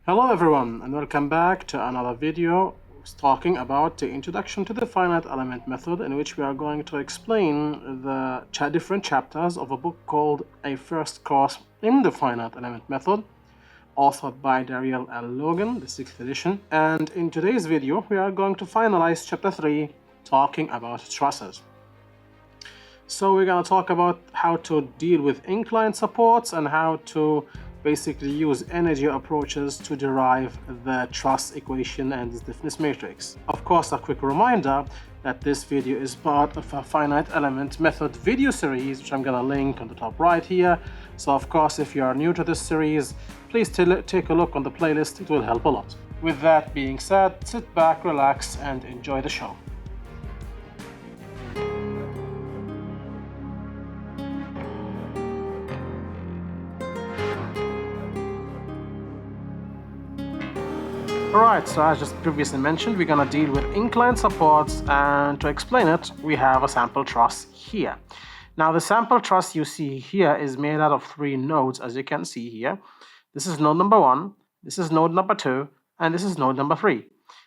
Hello everyone, and welcome back to another video talking about the introduction to the finite element method, in which we are going to explain the different chapters of a book called A First Course in the Finite Element Method, authored by Daryl L. Logan, the 6th edition. And in today's video, we are going to finalize chapter 3, talking about trusses. So we're going to talk about how to deal with inclined supports and how to basically use energy approaches to derive the truss equation and the stiffness matrix. Of course, a quick reminder that this video is part of a finite element method video series, which I'm going to link on the top right here. So of course, if you are new to this series, please take a look on the playlist. It will help a lot. With that being said, sit back, relax, and enjoy the show. Alright, so as just previously mentioned, we're going to deal with inclined supports, and to explain it, we have a sample truss here. Now the sample truss you see here is made out of 3 nodes, as you can see here. This is node number 1, this is node number 2, and this is node number 3.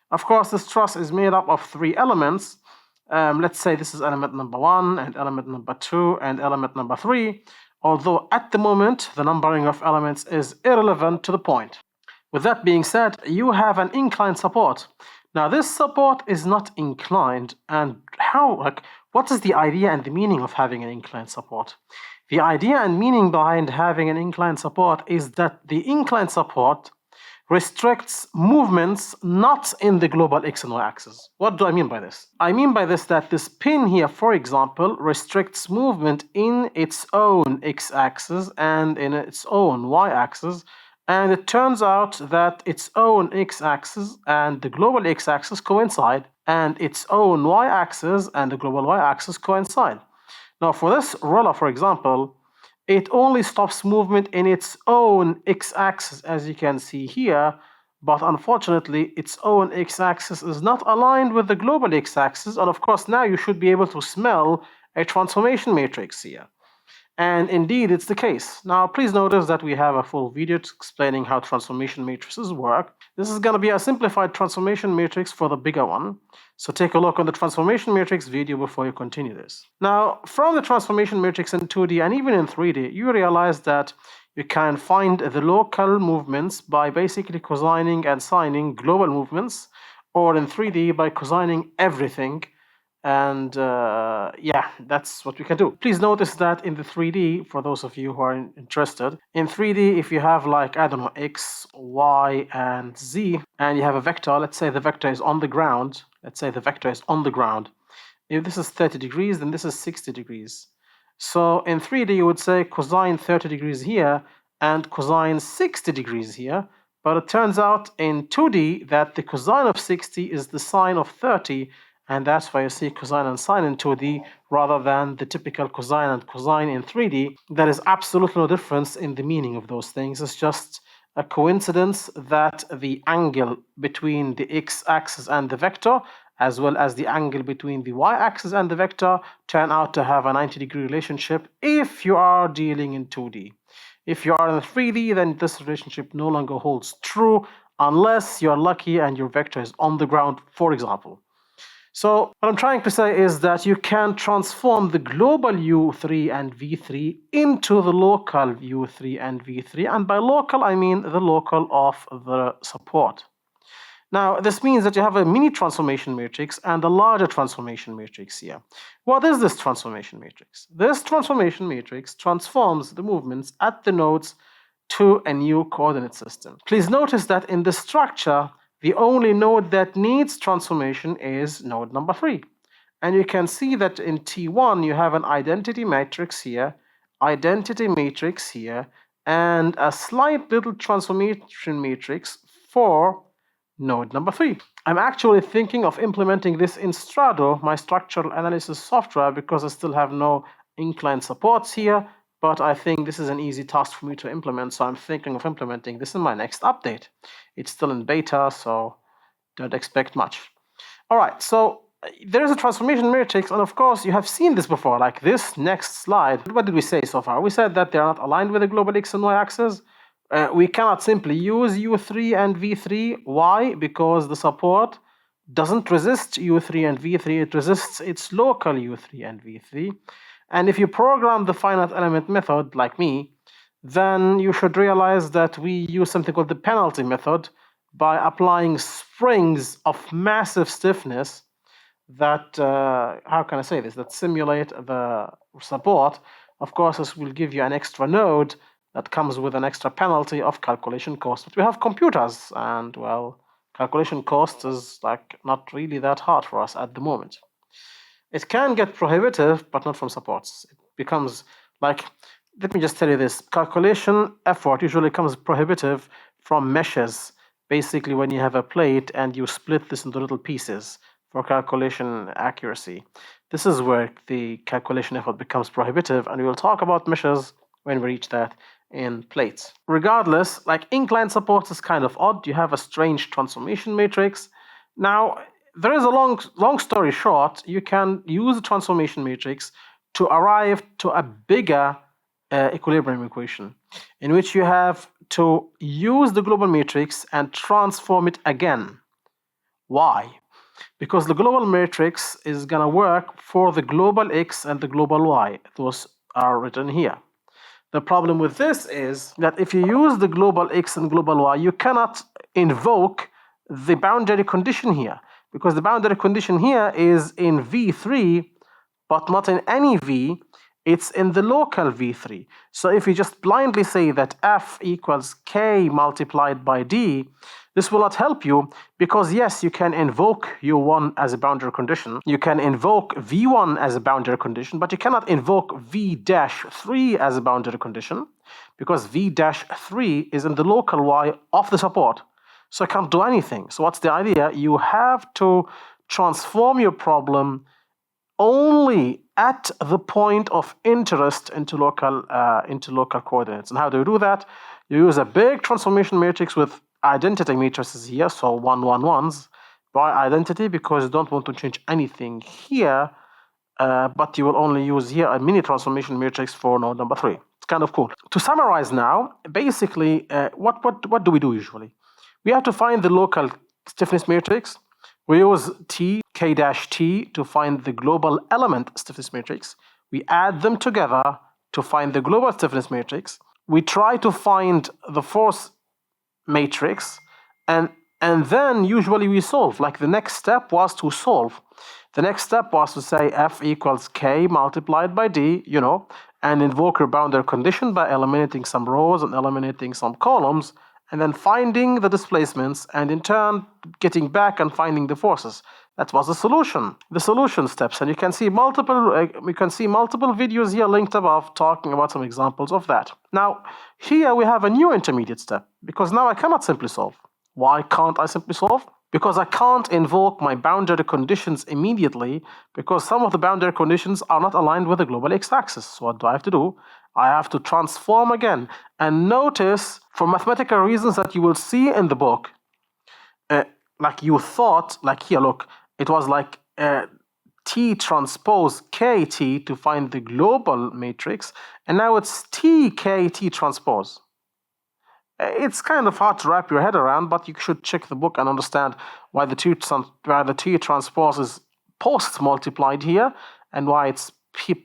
Of course, this truss is made up of 3 elements. Let's say this is element number 1, and element number 2, and element number 3, although at the moment the numbering of elements is irrelevant to the point. With that being said, you have an inclined support. Now this support is not inclined, and what is the idea and the meaning of having an inclined support? The idea and meaning behind having an inclined support is that the inclined support restricts movements not in the global x and y axis. What do I mean by this? I mean by this that this pin here, for example, restricts movement in its own x-axis and in its own y-axis. And it turns out that its own x-axis and the global x-axis coincide, and its own y-axis and the global y-axis coincide. Now for this roller, for example, it only stops movement in its own x-axis, as you can see here, but unfortunately its own x-axis is not aligned with the global x-axis, and of course now you should be able to smell a transformation matrix here. And indeed, it's the case. Now, please notice that we have a full video explaining how transformation matrices work. This is going to be a simplified transformation matrix for the bigger one. So take a look on the transformation matrix video before you continue this. Now, from the transformation matrix in 2D and even in 3D, you realize that you can find the local movements by basically cosigning and signing global movements, or in 3D by cosigning everything. And yeah, that's what we can do. Please notice that in the 3D, for those of you who are interested, in 3D, if you have like, I don't know, X, Y, and Z, and you have a vector, let's say the vector is on the ground, if this is 30 degrees, then this is 60 degrees. So in 3D, you would say cosine 30 degrees here and cosine 60 degrees here, but it turns out in 2D that the cosine of 60 is the sine of 30, and that's why you see cosine and sine in 2D rather than the typical cosine and cosine in 3D. There is absolutely no difference in the meaning of those things. It's just a coincidence that the angle between the x-axis and the vector, as well as the angle between the y-axis and the vector, turn out to have a 90-degree relationship if you are dealing in 2D. If you are in 3D, then this relationship no longer holds true unless you're lucky and your vector is on the ground, for example. So what I'm trying to say is that you can transform the global U3 and V3 into the local U3 and V3. And by local, I mean the local of the support. Now, this means that you have a mini transformation matrix and a larger transformation matrix here. What is this transformation matrix? This transformation matrix transforms the movements at the nodes to a new coordinate system. Please notice that in the structure, the only node that needs transformation is node number 3. And you can see that in T1 you have an identity matrix here, and a slight little transformation matrix for node number 3. I'm actually thinking of implementing this in Strado, my structural analysis software, because I still have no inclined supports here, but I think this is an easy task for me to implement, so I'm thinking of implementing this in my next update. It's still in beta, so don't expect much. All right, so there is a transformation matrix, and of course you have seen this before, like this next slide. What did we say so far? We said that they are not aligned with the global x and y axis. We cannot simply use U3 and V3. Why? Because the support doesn't resist U3 and V3, it resists its local U3 and V3. And if you program the finite element method, like me, then you should realize that we use something called the penalty method by applying springs of massive stiffness that, how can I say this, that simulate the support. Of course, this will give you an extra node that comes with an extra penalty of calculation cost. But we have computers, and well, calculation cost is like not really that hard for us at the moment. It can get prohibitive, but not from supports. It becomes like, let me just tell you this, calculation effort usually comes prohibitive from meshes. Basically, when you have a plate and you split this into little pieces for calculation accuracy. This is where the calculation effort becomes prohibitive, and we will talk about meshes when we reach that in plates. Regardless, like inclined supports is kind of odd. You have a strange transformation matrix. Now, there is a long story short, you can use the transformation matrix to arrive to a bigger equilibrium equation, in which you have to use the global matrix and transform it again. Why? Because the global matrix is going to work for the global x and the global y. Those are written here. The problem with this is that if you use the global x and global y, you cannot invoke the boundary condition here, because the boundary condition here is in V3, but not in any V. It's in the local V3. So if you just blindly say that F equals K multiplied by D, this will not help you, because yes, you can invoke U1 as a boundary condition. You can invoke V1 as a boundary condition, but you cannot invoke V-3 as a boundary condition, because V-3 is in the local Y of the support. So I can't do anything. So what's the idea? You have to transform your problem only at the point of interest into local coordinates. And how do you do that? You use a big transformation matrix with identity matrices here, so 1, 1, 1s by identity, because you don't want to change anything here, but you will only use here a mini transformation matrix for node number 3. It's kind of cool. To summarize now, basically, what do we do usually? We have to find the local stiffness matrix. We use T, K-T to find the global element stiffness matrix. We add them together to find the global stiffness matrix. We try to find the force matrix, and then usually we solve. Like the next step was to solve. The next step was to say F equals K multiplied by D, and invoke your boundary condition by eliminating some rows and eliminating some columns, and then finding the displacements, and in turn getting back and finding the forces. That was the solution steps, and you can see multiple videos here linked above talking about some examples of that. Now, here we have a new intermediate step, because now I cannot simply solve. Why can't I simply solve? Because I can't invoke my boundary conditions immediately, because some of the boundary conditions are not aligned with the global x-axis. So what do I have to do? I have to transform again. And notice, for mathematical reasons that you will see in the book, like you thought, like here, look, it was like T transpose KT to find the global matrix, and now it's TKT transpose. It's kind of hard to wrap your head around, but you should check the book and understand why the T transpose is post-multiplied here and why it's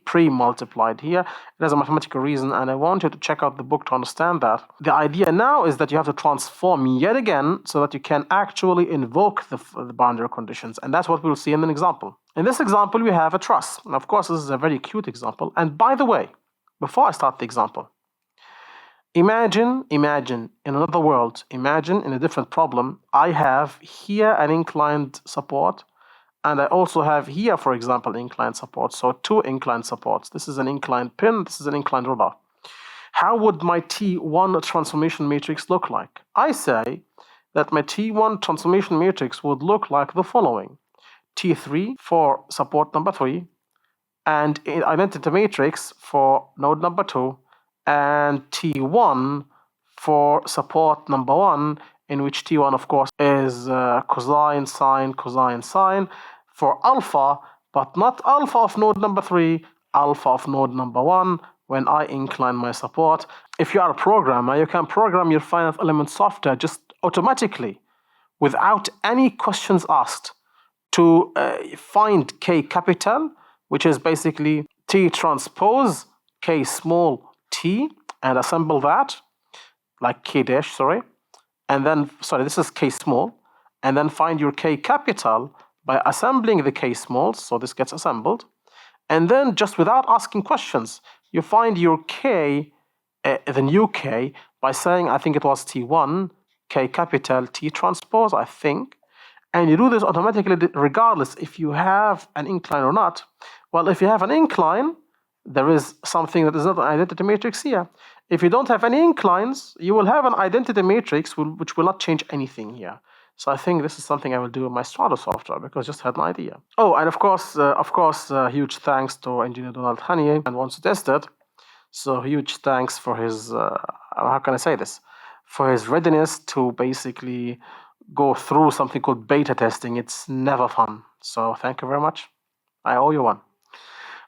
pre-multiplied here. It has a mathematical reason, and I want you to check out the book to understand that. The idea now is that you have to transform yet again so that you can actually invoke the boundary conditions, and that's what we'll see in an example. In this example, we have a truss. And of course, this is a very cute example. And by the way, before I start the example, imagine in another world, imagine in a different problem, I have here an inclined support, and I also have here, for example, inclined support. So 2 inclined supports. This is an inclined pin, this is an inclined ruler. How would my T1 transformation matrix look like? I say that my T1 transformation matrix would look like the following. T3 for support number 3, and identity matrix for node number 2, and T1 for support number 1, in which T1, of course, is cosine, sine, for alpha, but not alpha of node number 3, alpha of node number 1, when I incline my support. If you are a programmer, you can program your finite element software just automatically without any questions asked to find K capital, which is basically T transpose K small t, and assemble that, like K dash, sorry. And then, sorry, this is K small. And then find your K capital by assembling the K smalls, so this gets assembled. And then just without asking questions, you find your K, the new K, by saying, I think it was T1, K capital T transpose, I think. And you do this automatically regardless if you have an incline or not. Well, if you have an incline, there is something that is not an identity matrix here. If you don't have any inclines, you will have an identity matrix which will not change anything here. So I think this is something I will do in my Strato software because I just had an idea. Oh, and of course, huge thanks to engineer Donald Hanier and wants to test it. So huge thanks for his, how can I say this? For his readiness to basically go through something called beta testing. It's never fun. So thank you very much. I owe you one.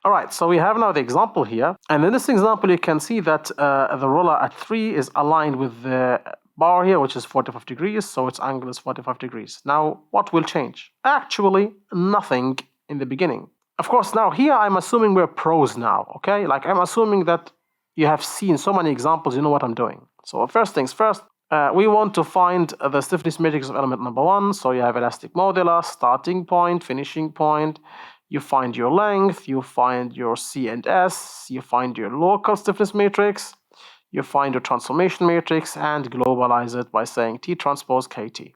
All right, so we have now the example here. And in this example, you can see that the roller at 3 is aligned with the bar here, which is 45 degrees. So its angle is 45 degrees. Now, what will change? Actually, nothing in the beginning. Of course, now here I'm assuming we're pros now, okay? Like I'm assuming that you have seen so many examples, you know what I'm doing. So first things first, we want to find the stiffness matrix of element number 1. So you have elastic modulus, starting point, finishing point. You find your length, you find your C and S, you find your local stiffness matrix, you find your transformation matrix, and globalize it by saying T transpose KT.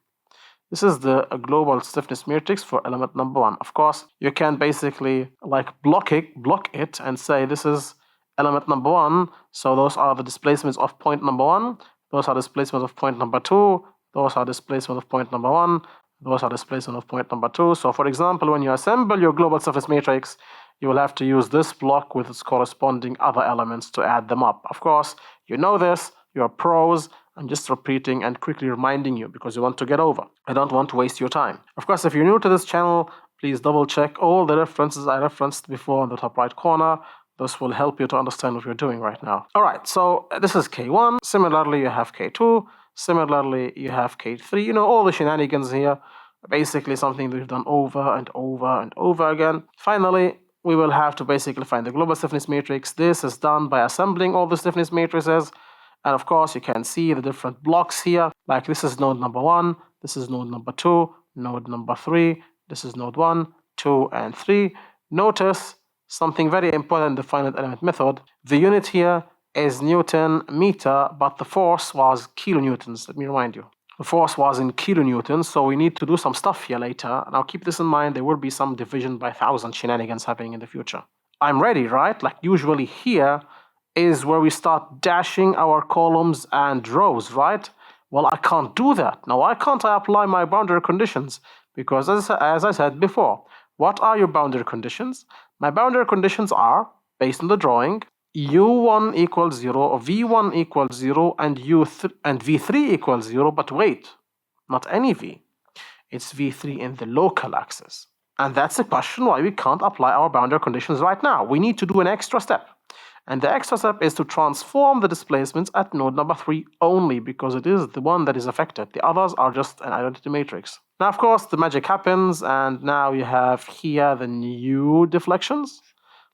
This is the global stiffness matrix for element number 1. Of course, you can basically like block it and say this is element number 1. So those are the displacements of point number 1. Those are displacements of point number 2. Those are displacement of point number 1. Those are displacement of point number 2. So for example, when you assemble your global stiffness matrix, you will have to use this block with its corresponding other elements to add them up. Of course, you know this, you're pros. I'm just repeating and quickly reminding you because you want to get over. I don't want to waste your time. Of course, if you're new to this channel, please double check all the references I referenced before in the top right corner. This will help you to understand what you're doing right now. All right, so this is K1. Similarly, you have K2. Similarly, you have K3. You know, all the shenanigans here. Basically something we've done over and over and over again. Finally, we will have to basically find the global stiffness matrix. This is done by assembling all the stiffness matrices. And of course, you can see the different blocks here. Like this is node number 1. This is node number 2. Node number 3. This is node 1, 2, and 3. Notice something very important in the finite element method. The unit here is Newton meter, but the force was kilonewtons. Let me remind you. The force was in kilonewtons, so we need to do some stuff here later. Now keep this in mind, there will be some division by 1,000 shenanigans happening in the future. I'm ready, right? Like usually here is where we start dashing our columns and rows, right? Well, I can't do that. Now, why can't I apply my boundary conditions? Because as I said before, what are your boundary conditions? My boundary conditions are, based on the drawing, U1 equals 0, V1 equals 0, and V3 equals 0, but wait, not any V. It's V3 in the local axis. And that's the question why we can't apply our boundary conditions right now. We need to do an extra step. And the extra step is to transform the displacements at node number 3 only, because it is the one that is affected. The others are just an identity matrix. Now, of course, the magic happens, and now you have here the new deflections.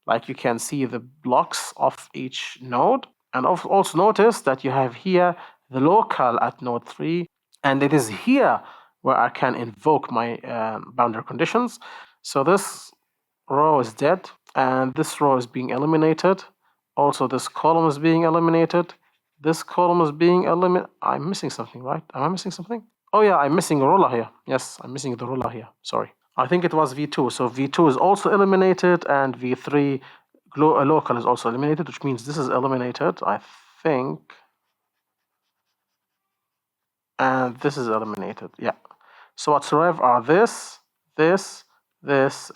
Like you can see the blocks of each node. And also notice that you have here the local at node 3. And it is here where I can invoke my boundary conditions. So this row is dead, and this row is being eliminated. Also, this column is being eliminated. This column is being eliminated. I'm missing something, right? Am I missing something? Oh yeah, I'm missing a ruler here. Yes, I'm missing the ruler here. Sorry. I think it was V2. So V2 is also eliminated, and V3 local is also eliminated, which means this is eliminated, I think. And this is eliminated. Yeah. So whatsoever are this, and this,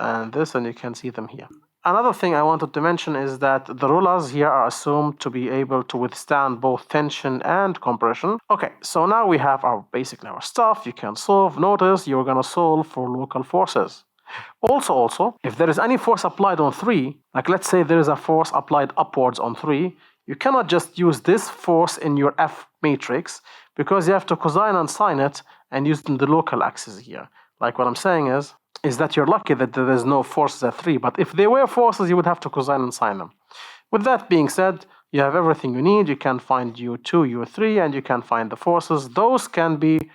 and you can see them here. Another thing I wanted to mention is that the rulers here are assumed to be able to withstand both tension and compression. Okay, so now we have basically our stuff. You can solve. Notice you're going to solve for local forces. Also, if there is any force applied on 3, like let's say there is a force applied upwards on 3, you cannot just use this force in your F matrix, because you have to cosine and sine it and use the local axis here. Like what I'm saying is that you're lucky that there is no forces at 3, but if there were forces, you would have to cosine and sine them. With that being said, you have everything you need. You can find U2, U3, and you can find the forces. Those can be,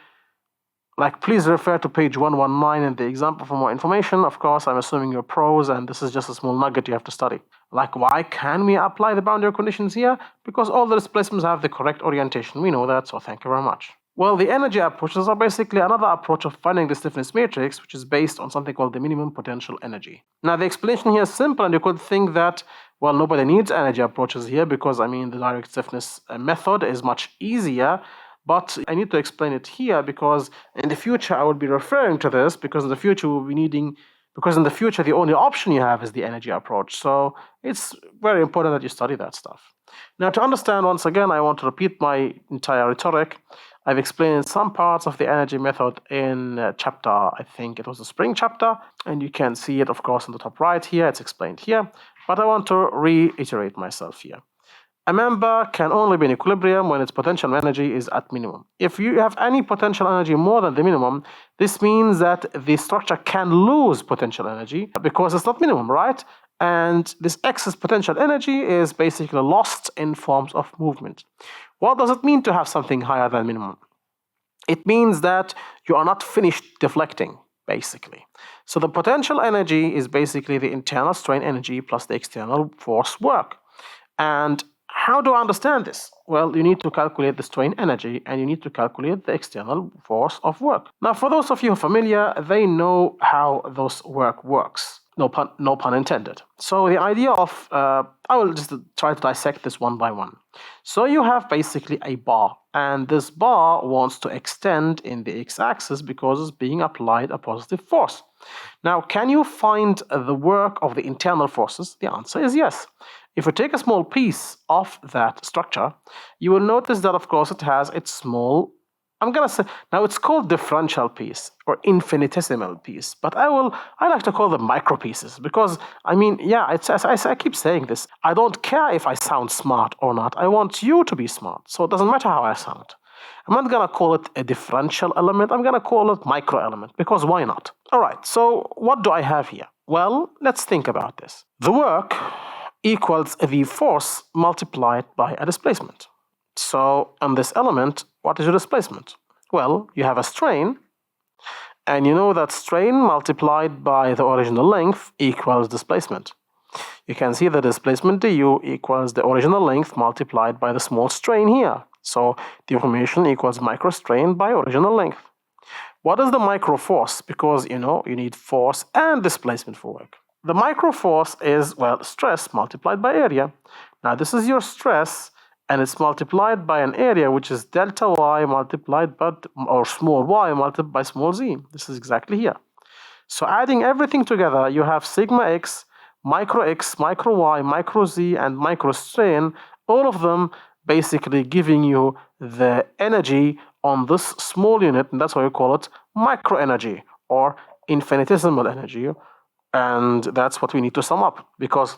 like, please refer to page 119 in the example for more information. Of course, I'm assuming you're pros, and this is just a small nugget you have to study. Like, why can we apply the boundary conditions here? Because all the displacements have the correct orientation. We know that, so thank you very much. Well, the energy approaches are basically another approach of finding the stiffness matrix, which is based on something called the minimum potential energy. Now, the explanation here is simple, and you could think that, well, nobody needs energy approaches here because, I mean, the direct stiffness method is much easier. But I need to explain it here because in the future I will be referring to this, because in the future we'll be needing, because in the future the only option you have is the energy approach. So it's very important that you study that stuff. Now, to understand, once again, I want to repeat my entire rhetoric. I've explained some parts of the energy method in chapter, I think it was the spring chapter, and you can see it, of course, in the top right here. It's explained here, but I want to reiterate myself here. A member can only be in equilibrium when its potential energy is at minimum. If you have any potential energy more than the minimum, this means that the structure can lose potential energy because it's not minimum, right? And this excess potential energy is basically lost in forms of movement. What does it mean to have something higher than minimum? It means that you are not finished deflecting, basically. So the potential energy is basically the internal strain energy plus the external force work. And how do I understand this? Well, you need to calculate the strain energy and you need to calculate the external force of work. Now, for those of you who are familiar, they know how those work works. No pun intended. So the idea of, I will just try to dissect this one by one. So you have basically a bar, and this bar wants to extend in the x-axis because it's being applied a positive force. Now, can you find the work of the internal forces? The answer is yes. If you take a small piece of that structure, you will notice that, of course, it has its small, I'm going to say, now it's called differential piece or infinitesimal piece, but I like to call them micro pieces because, I mean, yeah, I keep saying this. I don't care if I sound smart or not. I want you to be smart, so it doesn't matter how I sound. I'm not going to call it a differential element. I'm going to call it micro element because why not? All right, so what do I have here? Well, let's think about this. The work equals the force multiplied by a displacement. So on this element, what is your displacement? Well, you have a strain, and you know that strain multiplied by the original length equals displacement. You can see the displacement du equals the original length multiplied by the small strain here. So the information equals microstrain by original length. What is the micro force? Because, you know, you need force and displacement for work. The micro force is, well, stress multiplied by area. Now, this is your stress, and it's multiplied by an area, which is delta y multiplied by, or small y multiplied by small z. This is exactly here. So adding everything together, you have sigma x, micro y, micro z, and micro strain, all of them basically giving you the energy on this small unit, and that's why we call it micro energy or infinitesimal energy. And that's what we need to sum up, because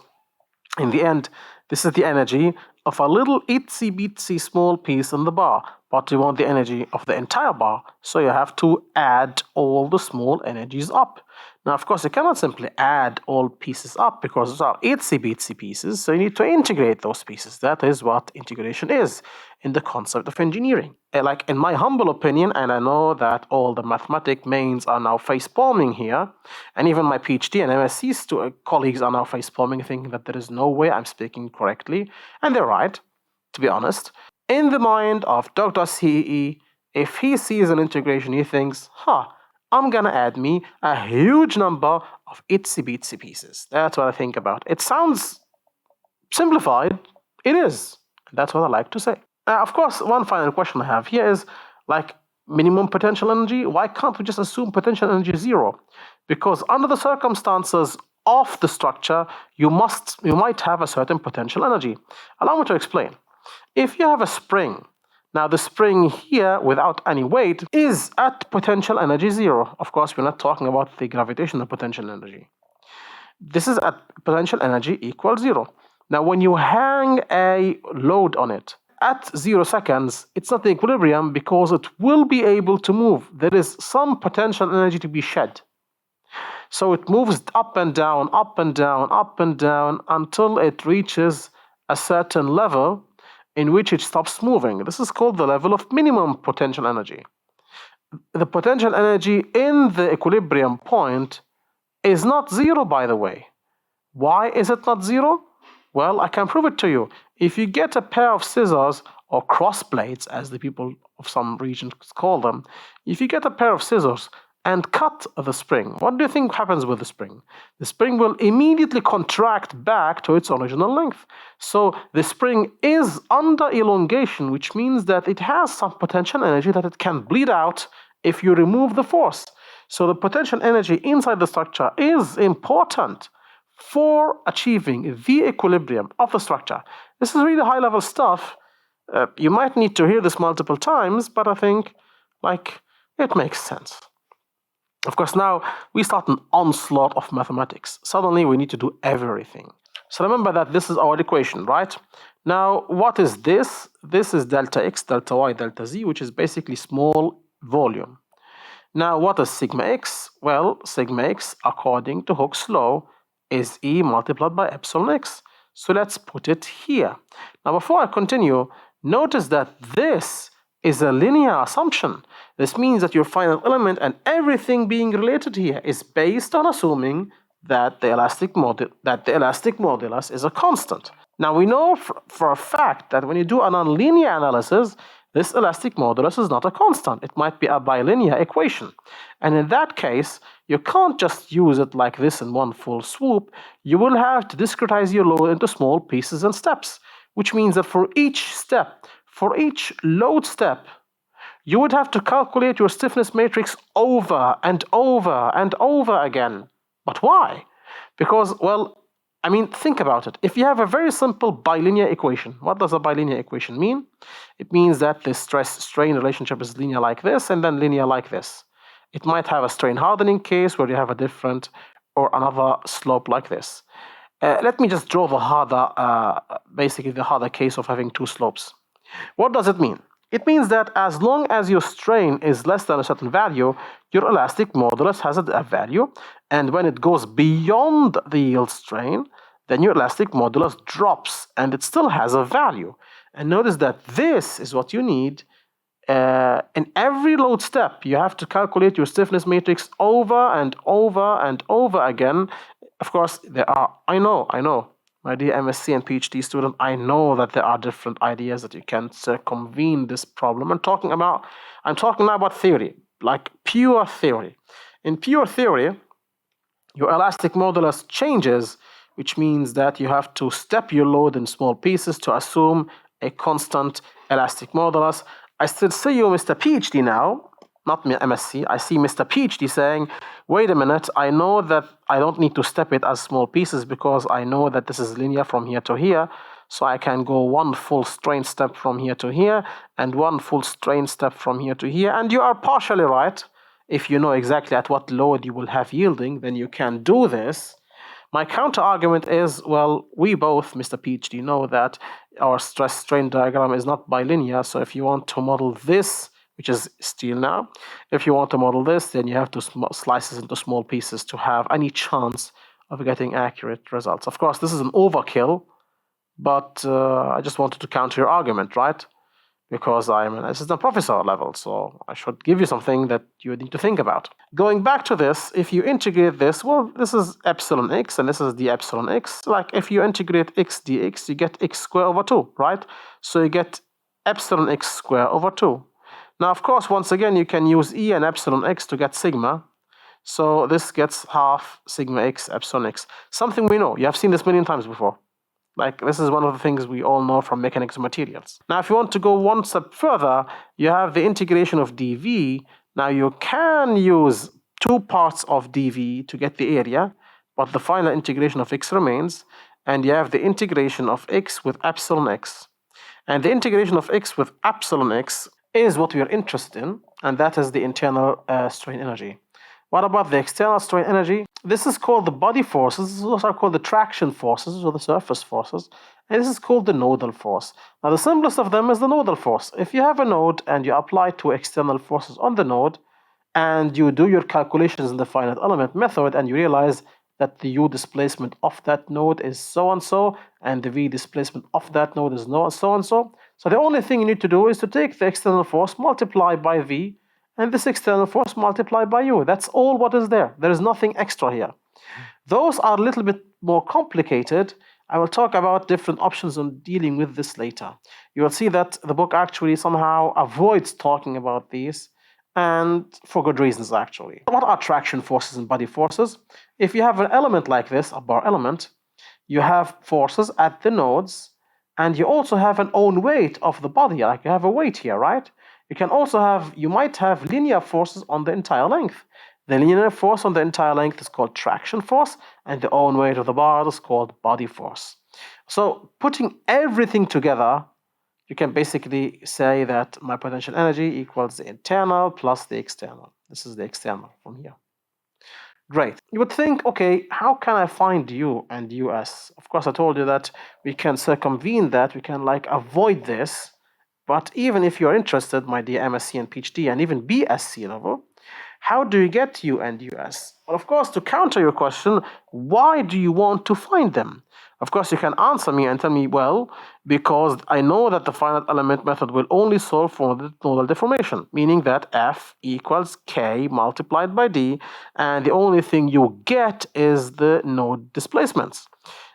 in the end, this is the energy of a little itsy bitsy small piece in the bar, but we want the energy of the entire bar, so you have to add all the small energies up. Now, of course, you cannot simply add all pieces up because those are itsy bitsy pieces, so you need to integrate those pieces. That is what integration is in the concept of engineering. Like, in my humble opinion, and I know that all the mathematic mains are now face-palming here, and even my PhD and MSc colleagues are now face-palming, thinking that there is no way I'm speaking correctly, and they're right, to be honest. In the mind of Dr. CEE, if he sees an integration, he thinks, I'm going to add me a huge number of itsy-bitsy pieces. That's what I think about. It sounds simplified. It is. That's what I like to say. Of course, one final question I have here is, like, minimum potential energy. Why can't we just assume potential energy is zero? Because under the circumstances of the structure, you might have a certain potential energy. Allow me to explain. If you have a spring, Now the spring here, without any weight, is at potential energy 0. Of course, we're not talking about the gravitational potential energy. This is at potential energy equals 0. Now when you hang a load on it, at 0 seconds, it's not in equilibrium because it will be able to move. There is some potential energy to be shed. So it moves up and down, up and down, up and down until it reaches a certain level in which it stops moving. This is called the level of minimum potential energy. The potential energy in the equilibrium point is not 0, by the way. Why is it not 0? Well, I can prove it to you. If you get a pair of scissors, or cross blades, as the people of some regions call them, if you get a pair of scissors and cut the spring, what do you think happens with the spring? The spring will immediately contract back to its original length. So the spring is under elongation, which means that it has some potential energy that it can bleed out if you remove the force. So the potential energy inside the structure is important for achieving the equilibrium of the structure. This is really high-level stuff. You might need to hear this multiple times, but I think it makes sense. Of course, now we start an onslaught of mathematics. Suddenly, we need to do everything. So remember that this is our equation, right? Now, what is this? This is delta x, delta y, delta z, which is basically small volume. Now, what is sigma x? Well, sigma x, according to Hooke's law, is E multiplied by epsilon x. So let's put it here. Now, before I continue, notice that this is a linear assumption. This means that your final element and everything being related here is based on assuming that the elastic modulus is a constant. Now we know for a fact that when you do a nonlinear analysis, this elastic modulus is not a constant. It might be a bilinear equation. And in that case, you can't just use it like this in one full swoop. You will have to discretize your load into small pieces and steps, which means that for each step, for each load step, you would have to calculate your stiffness matrix over and over and over again. But why? Because, well, I mean, think about it. If you have a very simple bilinear equation, what does a bilinear equation mean? It means that the stress-strain relationship is linear like this and then linear like this. It might have a strain hardening case where you have a different or another slope like this. Let me just draw the harder, basically the harder case of having two slopes. What does it mean? It means that as long as your strain is less than a certain value, your elastic modulus has a value, and when it goes beyond the yield strain, then your elastic modulus drops, and it still has a value. And notice that this is what you need. In every load step, you have to calculate your stiffness matrix over and over and over again. Of course, there are, I know, my dear MSc and PhD student, I know that there are different ideas that you can circumvent this problem. I'm talking now about theory, like pure theory. In pure theory, your elastic modulus changes, which means that you have to step your load in small pieces to assume a constant elastic modulus. I still see you, Mr. PhD now, not MSc. I see Mr. PhD saying, wait a minute, I know that I don't need to step it as small pieces because I know that this is linear from here to here. So I can go one full strain step from here to here and one full strain step from here to here. And you are partially right. If you know exactly at what load you will have yielding, then you can do this. My counter argument is, well, we both, Mr. PhD, know that our stress strain diagram is not bilinear. So if you want to model this, which is steel now, if you want to model this, then you have to slice this into small pieces to have any chance of getting accurate results. Of course, this is an overkill, but I just wanted to counter your argument, right? Because I'm an assistant professor level, so I should give you something that you need to think about. Going back to this, if you integrate this, well, this is epsilon x, and this is the epsilon x. Like if you integrate x dx, you get x squared over 2, right? So you get epsilon x squared over 2. Now, of course, once again, you can use E and epsilon x to get sigma. So this gets half sigma x epsilon x. Something we know. You have seen this a million times before. Like, this is one of the things we all know from mechanics of materials. Now, if you want to go one step further, you have the integration of dv. Now, you can use two parts of dv to get the area, but the final integration of x remains, and you have the integration of x with epsilon x. And the integration of x with epsilon x is what we are interested in, and that is the internal strain energy. What about the external strain energy? This is called the body forces. Those are called the traction forces or the surface forces. And this is called the nodal force. Now, the simplest of them is the nodal force. If you have a node and you apply two external forces on the node, and you do your calculations in the finite element method, and you realize that the u displacement of that node is so and so, and the v displacement of that node is so and so. So the only thing you need to do is to take the external force, multiply by v, and this external force multiplied by u. That's all what is there. There is nothing extra here. Those are a little bit more complicated. I will talk about different options on dealing with this later. You will see that the book actually somehow avoids talking about these, and for good reasons actually. What are traction forces and body forces? If you have an element like this, a bar element, you have forces at the nodes, and you also have an own weight of the body, like you have a weight here, right? You might have linear forces on the entire length. The linear force on the entire length is called traction force, and the own weight of the bar is called body force. So putting everything together, you can basically say that my potential energy equals the internal plus the external. This is the external from here. Great. You would think, okay, how can I find U and US? Of course, I told you that we can circumvene that, we can avoid this. But even if you're interested, my dear MSc and PhD, and even BSc level, how do you get U and US? Well, of course, to counter your question, why do you want to find them? Of course, you can answer me and tell me, well, because I know that the finite element method will only solve for the nodal deformation, meaning that F equals K multiplied by D, and the only thing you get is the node displacements.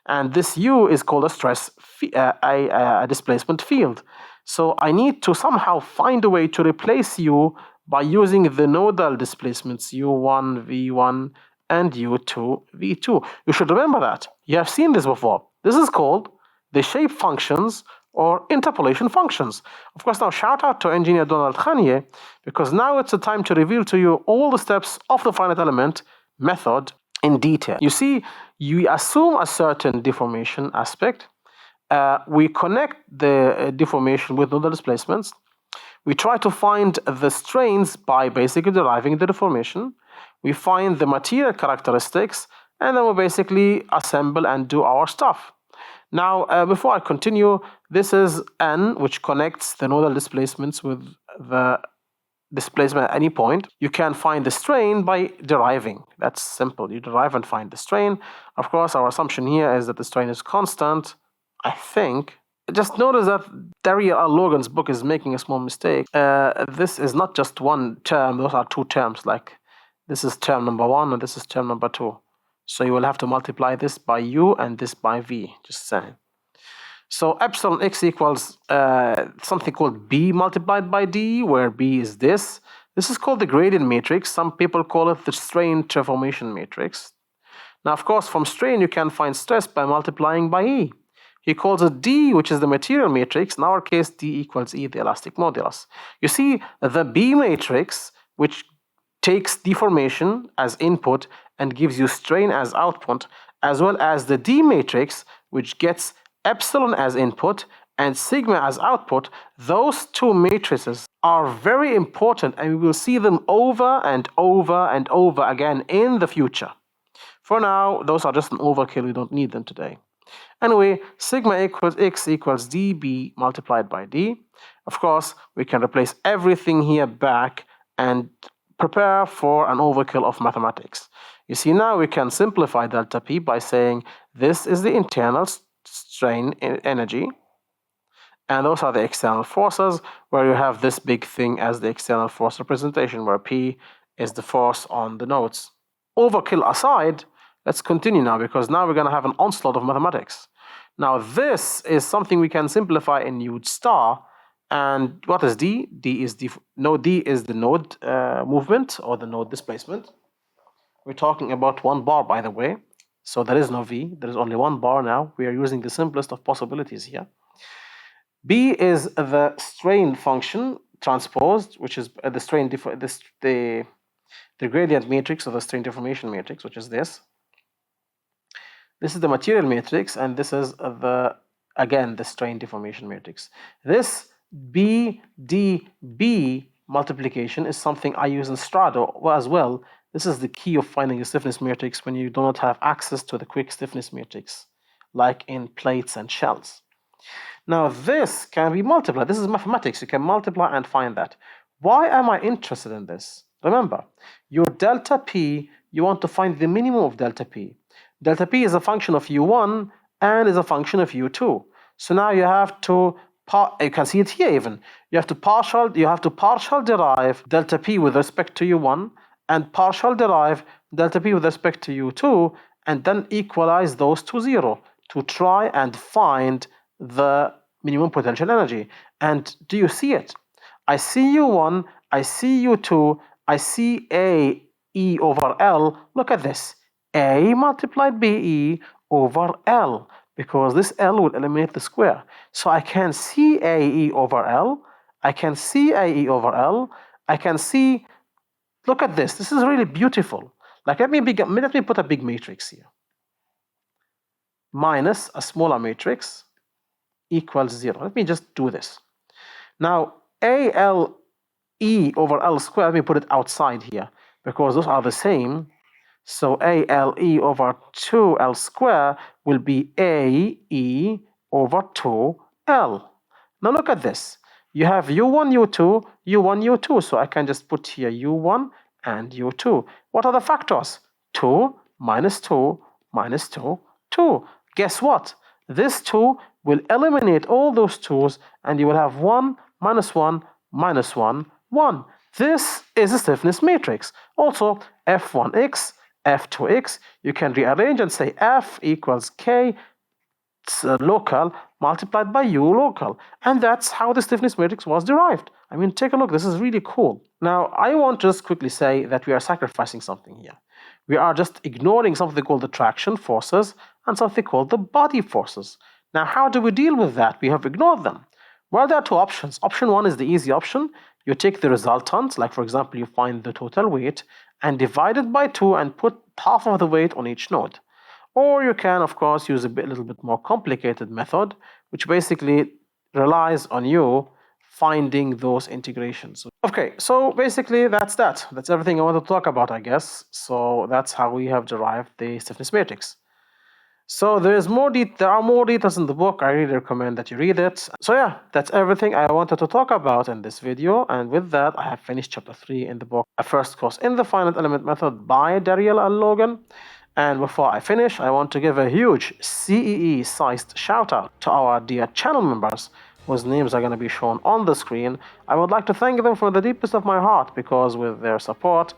And this U is called a displacement field. So I need to somehow find a way to replace U by using the nodal displacements U1, V1, and U2, V2. You should remember that. You have seen this before. This is called the shape functions or interpolation functions. Of course, now shout out to engineer Donald Khanieh, because now it's the time to reveal to you all the steps of the finite element method in detail. You see, you assume a certain deformation aspect. We connect the deformation with nodal displacements. We try to find the strains by basically deriving the deformation. We find the material characteristics, and then we basically assemble and do our stuff. Now, before I continue, this is N, which connects the nodal displacements with the displacement at any point. You can find the strain by deriving. That's simple. You derive and find the strain. Of course, our assumption here is that the strain is constant, I think. Just notice that Daria R. Logan's book is making a small mistake. This is not just one term, those are two terms. Like this is term number 1 and this is term number 2. So you will have to multiply this by U and this by V, just saying. So epsilon x equals something called B multiplied by D, where B is this. This is called the gradient matrix. Some people call it the strain transformation matrix. Now, of course, from strain you can find stress by multiplying by E. He calls it D, which is the material matrix. In our case, D equals E, the elastic modulus. You see, the B matrix, which takes deformation as input and gives you strain as output, as well as the D matrix, which gets epsilon as input and sigma as output, those two matrices are very important, and we will see them over and over and over again in the future. For now, those are just an overkill. We don't need them today. Anyway, sigma equals x equals dB multiplied by d. Of course, we can replace everything here back and prepare for an overkill of mathematics. You see, now we can simplify delta P by saying this is the internal strain energy, and those are the external forces, where you have this big thing as the external force representation, where P is the force on the nodes. Overkill aside, let's continue now, because now we're going to have an onslaught of mathematics. Now this is something we can simplify in U star. And what is D? D is the node movement or the node displacement. We're talking about one bar, by the way. So there is no V. There is only one bar now. We are using the simplest of possibilities here. B is the strain function transposed, which is the strain the gradient matrix of the strain deformation matrix, which is this. This is the material matrix, and this is the again, the strain deformation matrix. This BDB multiplication is something I use in Strado as well. This is the key of finding a stiffness matrix when you do not have access to the quick stiffness matrix, like in plates and shells. Now this can be multiplied. This is mathematics. You can multiply and find that. Why am I interested in this? Remember, your delta P, you want to find the minimum of delta P. Delta P is a function of U1 and is a function of U2. So now you have to, you can see it here even. You have to partial derive delta P with respect to U1 and partial derive delta P with respect to U2 and then equalize those to 0 to try and find the minimum potential energy. And do you see it? I see U1, I see U2, I see A E over L. Look at this. A multiplied BE over L, because this L will eliminate the square. So I can see AE over L. I can see AE over L. I can see, look at this. This is really beautiful. Like let me put a big matrix here. Minus a smaller matrix equals 0. Let me just do this. Now, ALE over L squared, let me put it outside here because those are the same. So ALE over 2L squared will be AE over 2L. Now look at this. You have U1, U2, U1, U2. So I can just put here U1 and U2. What are the factors? 2 minus 2 minus 2, 2. Guess what? This 2 will eliminate all those 2's and you will have 1 minus 1 minus 1, 1. This is a stiffness matrix. Also, F1x, F2x, you can rearrange and say F equals K local multiplied by U local. And that's how the stiffness matrix was derived. I mean, take a look. This is really cool. Now, I want to just quickly say that we are sacrificing something here. We are just ignoring something called the traction forces and something called the body forces. Now, how do we deal with that? We have ignored them. Well, there are two options. Option one is the easy option. You take the resultant, like for example, you find the total weight and divide it by 2 and put half of the weight on each node. Or you can, of course, use a little bit more complicated method, which basically relies on you finding those integrations. Okay, so basically that's that. That's everything I want to talk about, I guess. So that's how we have derived the stiffness matrix. So there are more details in the book. I really recommend that you read it. So yeah, that's everything I wanted to talk about in this video. And with that, I have finished chapter 3 in the book, A First Course in the Finite Element Method by Dariel L. Logan. And before I finish, I want to give a huge CEE-sized shout out to our dear channel members whose names are going to be shown on the screen. I would like to thank them from the deepest of my heart because with their support,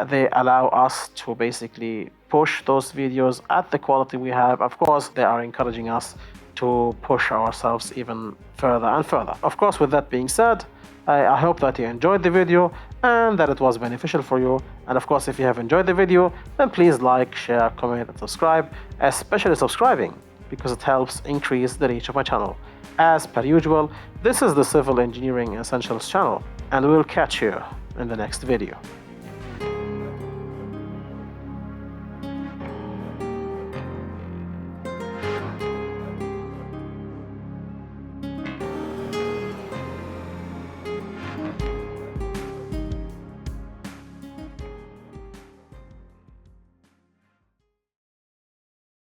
they allow us to basically push those videos at the quality we have. Of course, they are encouraging us to push ourselves even further and further. Of course, with that being said, I hope that you enjoyed the video and that it was beneficial for you. And of course, if you have enjoyed the video, then please like, share, comment, and subscribe, especially subscribing, because it helps increase the reach of my channel. As per usual, this is the Civil Engineering Essentials channel, and we'll catch you in the next video.